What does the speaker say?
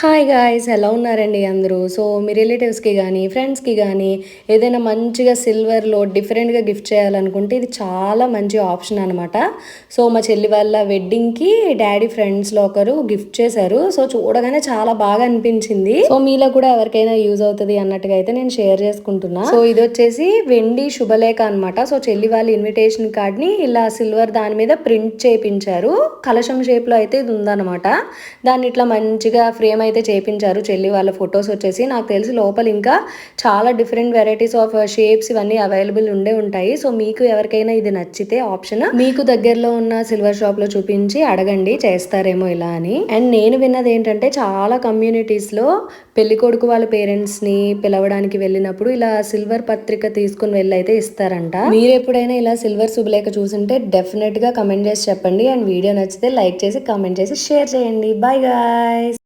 Hi guys, ఎలా ఉన్నారండి అందరూ? సో మీ రిలేటివ్స్కి కానీ ఫ్రెండ్స్కి కానీ ఏదైనా మంచిగా సిల్వర్లో డిఫరెంట్గా గిఫ్ట్ చేయాలనుకుంటే ఇది చాలా మంచి ఆప్షన్ అనమాట. సో మా చెల్లి వాళ్ళ వెడ్డింగ్కి డాడీ ఫ్రెండ్స్లో ఒకరు గిఫ్ట్ చేశారు. సో చూడగానే చాలా బాగా అనిపించింది. సో మీలో కూడా ఎవరికైనా యూజ్ అవుతుంది అన్నట్టుగా అయితే నేను షేర్ చేసుకుంటున్నా. సో ఇది వచ్చేసి వెండి శుభలేఖ అనమాట. సో చెల్లి వాళ్ళ ఇన్విటేషన్ కార్డ్ని ఇలా సిల్వర్ దాని మీద ప్రింట్ చేయించారు. కలశం షేప్లో అయితే ఇది ఉందన్నమాట. దాన్ని ఇట్లా మంచిగా ఫ్రేమ్ అయితే చేయించారు. చెల్లి వాళ్ళ ఫొటోస్ వచ్చేసి నాకు తెలిసి లోపల ఇంకా చాలా డిఫరెంట్ వెరైటీస్ ఆఫ్ షేప్స్ ఇవన్నీ అవైలబుల్ ఉండే ఉంటాయి. సో మీకు ఎవరికైనా ఇది నచ్చితే ఆప్షన్ మీకు దగ్గరలో ఉన్న సిల్వర్ షాప్ లో చూపించి అడగండి, చేస్తారేమో ఇలా అని. అండ్ నేను విన్నది ఏంటంటే చాలా కమ్యూనిటీస్ లో పెళ్లి కొడుకు వాళ్ళ పేరెంట్స్ ని పిలవడానికి వెళ్ళినప్పుడు ఇలా సిల్వర్ పత్రిక తీసుకుని వెళ్ళి అయితే ఇస్తారంట. మీరు ఎప్పుడైనా ఇలా సిల్వర్ శుభలేఖ చూసింటే డెఫినెట్ గా కమెంట్ చేసి చెప్పండి. అండ్ వీడియో నచ్చితే లైక్ చేసి కామెంట్ చేసి షేర్ చేయండి. Bye guys.